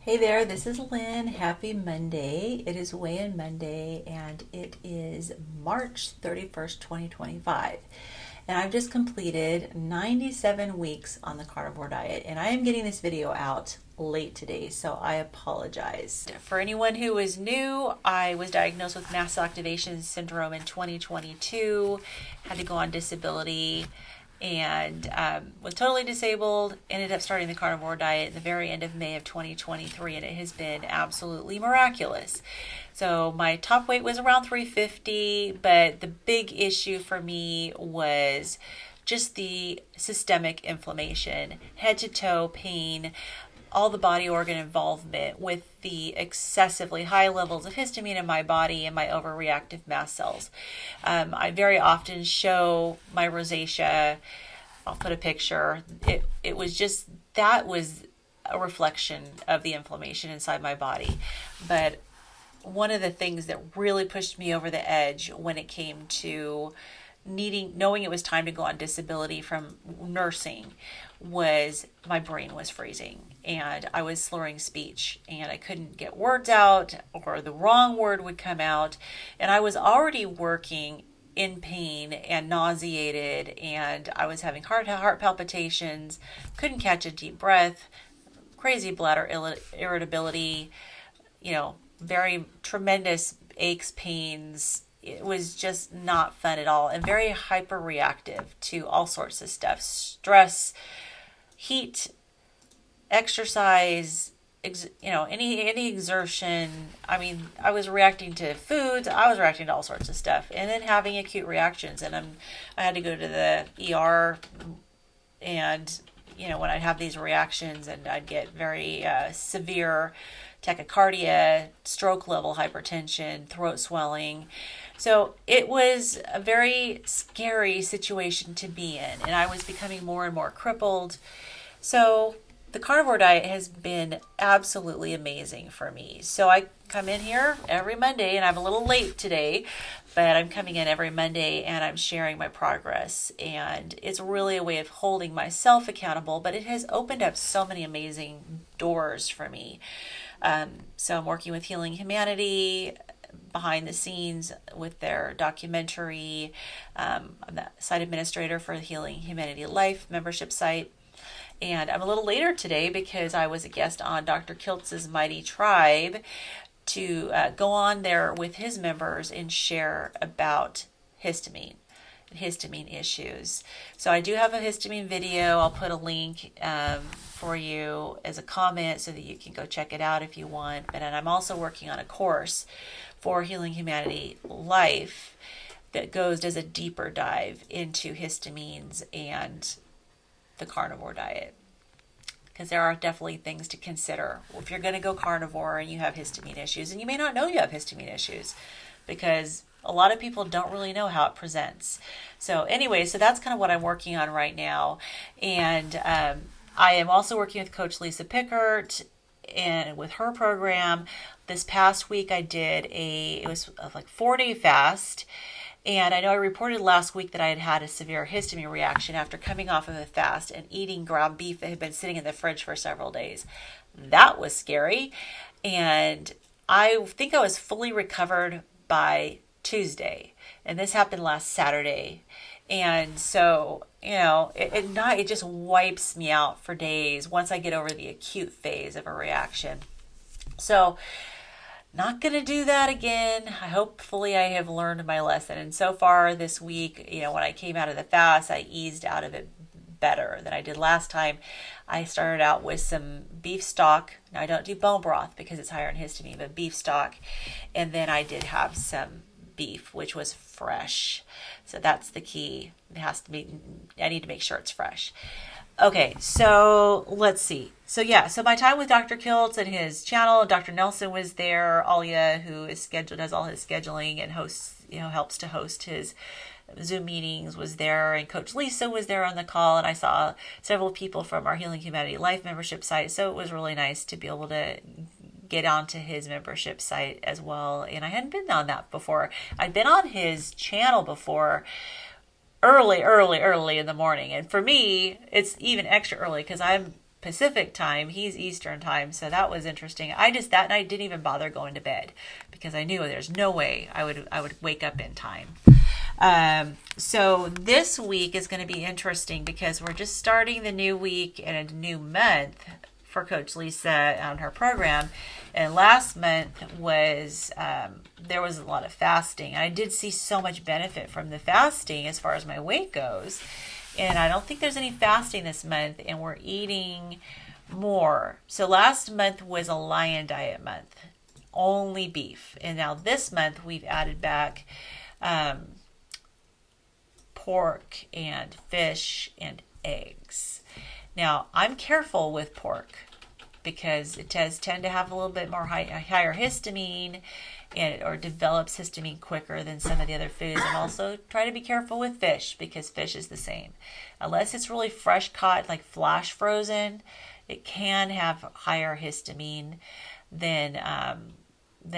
Hey there, this is Lynn. Happy Monday. It is Weigh-In Monday and it is March 31st, 2025. And I've just completed 97 weeks on the carnivore diet, and I am getting this video out late today, so I apologize. For anyone who is new, I was diagnosed with mast cell activation syndrome in 2022, had to go on disability, and was totally disabled. Ended up starting the carnivore diet at the very end of May of 2023, and it has been absolutely miraculous. So my top weight was around 350, but the big issue for me was just the systemic inflammation, head to toe pain, all the body organ involvement with the excessively high levels of histamine in my body and my overreactive mast cells. I very often show my rosacea. I'll put a picture. It was just, that was a reflection of the inflammation inside my body. But one of the things that really pushed me over the edge when it came to knowing it was time to go on disability from nursing was my brain was freezing and I was slurring speech and I couldn't get words out, or the wrong word would come out, and I was already working in pain and nauseated, and I was having heart palpitations, couldn't catch a deep breath, crazy bladder irritability, very tremendous aches, pains. It was just not fun at all, and very hyper reactive to all sorts of stuff: stress, heat, exercise, any exertion. I mean, I was reacting to foods, I was reacting to all sorts of stuff, and then having acute reactions. And I had to go to the ER, and when I'd have these reactions, and I'd get very severe tachycardia, stroke level hypertension, throat swelling. So it was a very scary situation to be in, and I was becoming more and more crippled. So the carnivore diet has been absolutely amazing for me. So I come in here every Monday, and I'm a little late today, but I'm coming in every Monday and I'm sharing my progress. And it's really a way of holding myself accountable, but it has opened up so many amazing doors for me. So I'm working with Healing Humanity behind the scenes with their documentary. I'm the site administrator for the Healing Humanity Life membership site. And I'm a little later today because I was a guest on Dr. Kiltz's Mighty Tribe to go on there with his members and share about histamine and histamine issues. So I do have a histamine video. I'll put a link for you as a comment so that you can go check it out if you want. And I'm also working on a course for Healing Humanity Life that does a deeper dive into histamines and the carnivore diet, because there are definitely things to consider if you're going to go carnivore and you have histamine issues. And you may not know you have histamine issues because a lot of people don't really know how it presents. So anyway, so that's kind of what I'm working on right now. And I am also working with Coach Lisa Pickert and with her program. This past week I did it was like 4-day fast. And I know I reported last week that I had a severe histamine reaction after coming off of a fast and eating ground beef that had been sitting in the fridge for several days. That was scary. And I think I was fully recovered by Tuesday. And this happened last Saturday. And so, it just wipes me out for days once I get over the acute phase of a reaction. So, not going to do that again. Hopefully I have learned my lesson. And so far this week, when I came out of the fast, I eased out of it better than I did last time. I started out with some beef stock. Now I don't do bone broth because it's higher in histamine, but beef stock. And then I did have some beef, which was fresh. So that's the key. I need to make sure it's fresh. Okay, so let's see. So my time with Dr. Kiltz and his channel, Dr. Nelson was there. Alia, who is scheduled, does all his scheduling and hosts, helps to host his Zoom meetings, was there, and Coach Lisa was there on the call, and I saw several people from our Healing Humanity Life membership site. So it was really nice to be able to get onto his membership site as well. And I hadn't been on that before. I'd been on his channel before, early in the morning. And for me, it's even extra early because I'm Pacific time. He's Eastern time. So that was interesting. That night didn't even bother going to bed because I knew there's no way I would wake up in time. So this week is going to be interesting because we're just starting the new week and a new month for Coach Lisa on her program. And last month was, there was a lot of fasting. I did see so much benefit from the fasting as far as my weight goes. And I don't think there's any fasting this month, and we're eating more. So last month was a lion diet month, only beef. And now this month we've added back pork and fish and eggs. Now, I'm careful with pork because it does tend to have a little bit more higher histamine, or develops histamine quicker than some of the other foods. And also try to be careful with fish because fish is the same. Unless it's really fresh caught, like flash frozen, it can have higher histamine than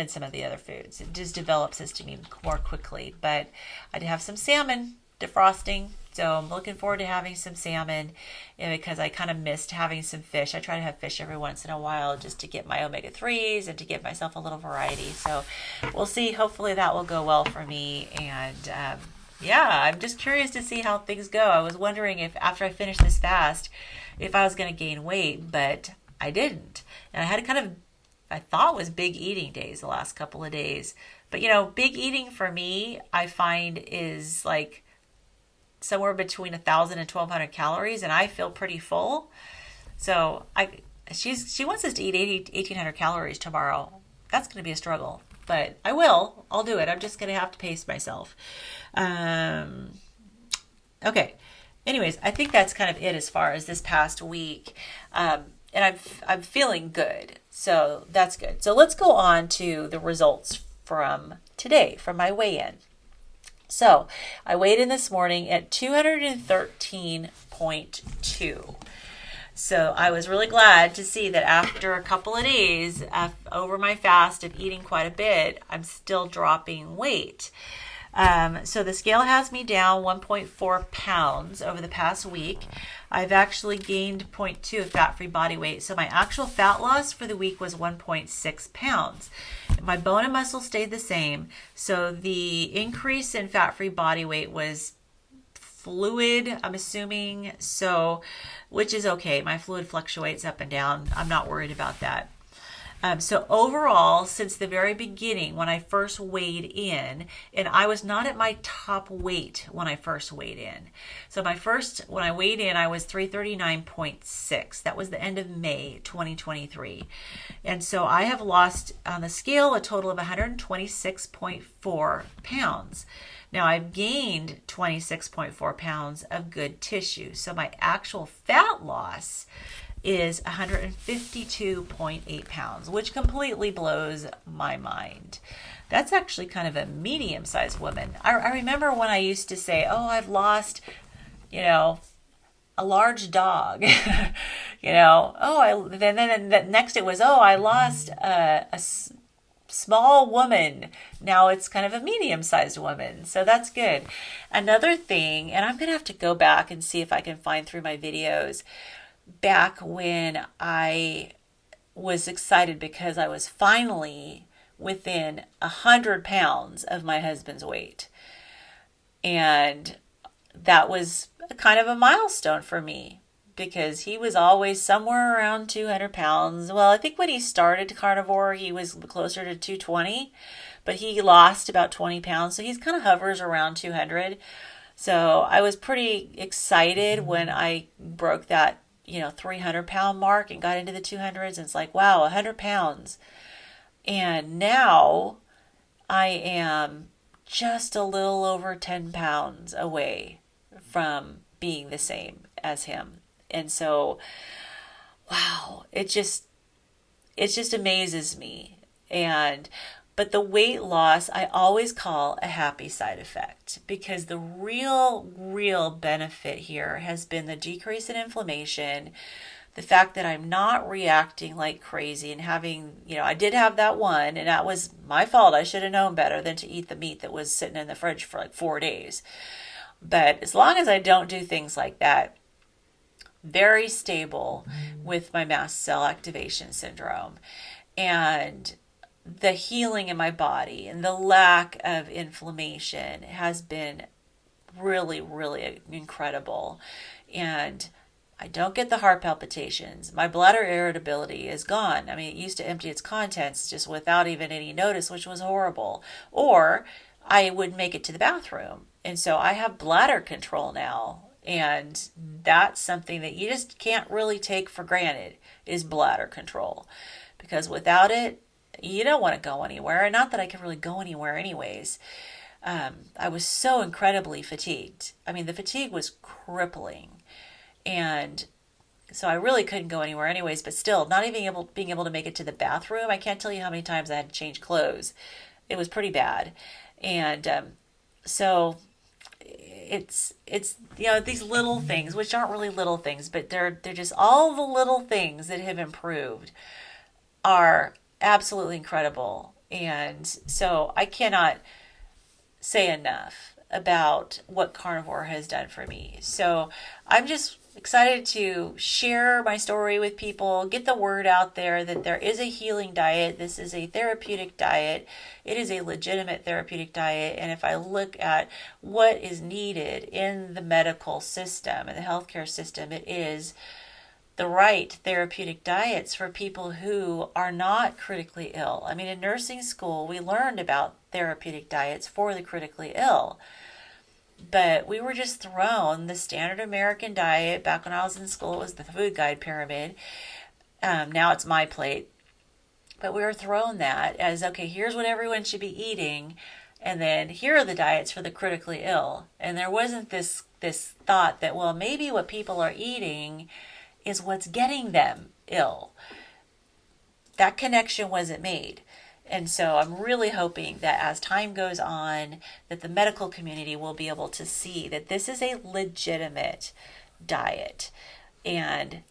some of the other foods. It just develops histamine more quickly. But I did have some salmon defrosting, so I'm looking forward to having some salmon, because I kind of missed having some fish. I try to have fish every once in a while just to get my omega-3s and to give myself a little variety. So we'll see. Hopefully that will go well for me. And I'm just curious to see how things go. I was wondering if after I finished this fast, if I was going to gain weight, but I didn't. And I had I thought was big eating days the last couple of days. But big eating for me, I find is like somewhere between 1,000 and 1,200 calories, and I feel pretty full. So she wants us to eat 1,800 calories tomorrow. That's going to be a struggle, but I'll do it. I'm just going to have to pace myself. Okay. Anyways, I think that's kind of it as far as this past week. And I'm feeling good. So that's good. So let's go on to the results from today, from my weigh-in. So I weighed in this morning at 213.2. So I was really glad to see that after a couple of days over my fast of eating quite a bit, I'm still dropping weight. So the scale has me down 1.4 pounds over the past week. I've actually gained 0.2 of fat-free body weight. So my actual fat loss for the week was 1.6 pounds. My bone and muscle stayed the same. So the increase in fat-free body weight was fluid, I'm assuming. So, which is okay. My fluid fluctuates up and down. I'm not worried about that. So overall, since the very beginning, when I first weighed in, and I was not at my top weight when I first weighed in. So when I weighed in, I was 339.6. That was the end of May 2023. And so I have lost on the scale a total of 126.4 pounds. Now I've gained 26.4 pounds of good tissue. So my actual fat loss is 152.8 pounds, which completely blows my mind. That's actually kind of a medium-sized woman. I remember when I used to say, I've lost, a large dog. Then next it was, I lost a small woman. Now it's kind of a medium-sized woman. So that's good. Another thing, and I'm going to have to go back and see if I can find through my videos, back when I was excited because I was finally within 100 pounds of my husband's weight. And that was kind of a milestone for me because he was always somewhere around 200 pounds. Well, I think when he started Carnivore, he was closer to 220, but he lost about 20 pounds. So he's kind of hovers around 200. So I was pretty excited when I broke that 300-pound mark and got into the 200s. And it's like, wow, 100 pounds. And now I am just a little over 10 pounds away from being the same as him. And so, wow, it just amazes me. But the weight loss, I always call a happy side effect because the real benefit here has been the decrease in inflammation, the fact that I'm not reacting like crazy and having, I did have that one and that was my fault. I should have known better than to eat the meat that was sitting in the fridge for like 4 days. But as long as I don't do things like that, very stable with my mast cell activation syndrome. And the healing in my body and the lack of inflammation has been really, really incredible. And I don't get the heart palpitations. My bladder irritability is gone. I mean, it used to empty its contents just without even any notice, which was horrible. Or I would make it to the bathroom. And so I have bladder control now. And that's something that you just can't really take for granted, is bladder control. Because without it, you don't want to go anywhere. And not that I can really go anywhere anyways. I was so incredibly fatigued. I mean, the fatigue was crippling. And so I really couldn't go anywhere anyways, but still, not even being able to make it to the bathroom. I can't tell you how many times I had to change clothes. It was pretty bad. And so it's these little things, which aren't really little things, but they're just all the little things that have improved are absolutely incredible. And so I cannot say enough about what Carnivore has done for me. So I'm just excited to share my story with people, get the word out there that there is a healing diet. This is a therapeutic diet. It is a legitimate therapeutic diet. And if I look at what is needed in the medical system and the healthcare system, it is the right therapeutic diets for people who are not critically ill. I mean, in nursing school, we learned about therapeutic diets for the critically ill. But we were just thrown the standard American diet. Back when I was in school, it was the food guide pyramid. Now it's my plate. But we were thrown that as, okay, here's what everyone should be eating. And then here are the diets for the critically ill. And there wasn't this thought that, well, maybe what people are eating is what's getting them ill. That connection wasn't made. And so I'm really hoping that as time goes on, that the medical community will be able to see that this is a legitimate diet. And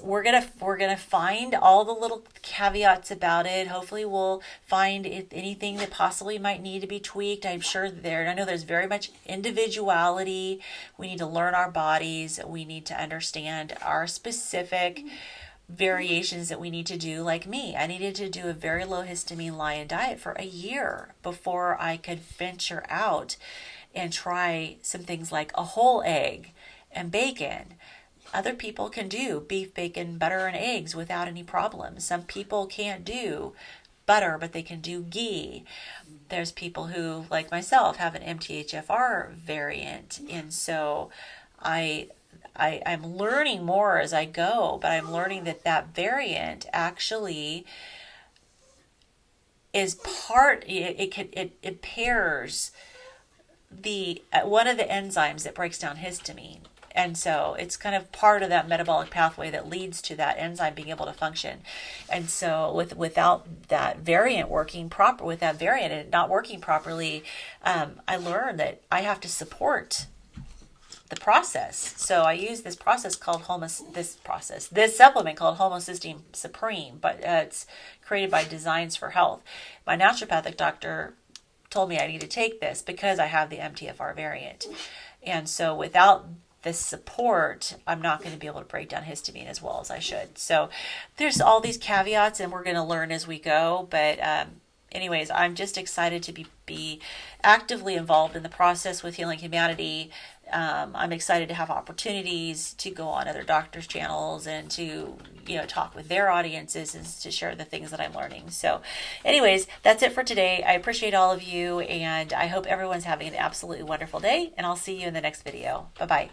we're gonna find all the little caveats about it. Hopefully we'll find anything that possibly might need to be tweaked. I'm sure I know there's very much individuality. We need to learn our bodies. We need to understand our specific variations that we need to do. Like me, I needed to do a very low histamine lion diet for a year before I could venture out and try some things like a whole egg and bacon. Other people can do beef, bacon, butter, and eggs without any problems. Some people can't do butter, but they can do ghee. There's people who, like myself, have an MTHFR variant. And so I'm learning more as I go, but I'm learning that variant actually is it impairs one of the enzymes that breaks down histamine. And so it's kind of part of that metabolic pathway that leads to that enzyme being able to function. And so without that variant working proper, with that variant and not working properly, I learned that I have to support the process. So I use this process called this supplement called Homocysteine Supreme, but it's created by Designs for Health. My naturopathic doctor told me I need to take this because I have the MTFR variant. And so without this support, I'm not going to be able to break down histamine as well as I should. So there's all these caveats, and we're going to learn as we go. But anyways, I'm just excited to be actively involved in the process with Healing Humanity. I'm excited to have opportunities to go on other doctors' channels and to talk with their audiences and to share the things that I'm learning. So anyways, that's it for today. I appreciate all of you, and I hope everyone's having an absolutely wonderful day, and I'll see you in the next video. Bye-bye.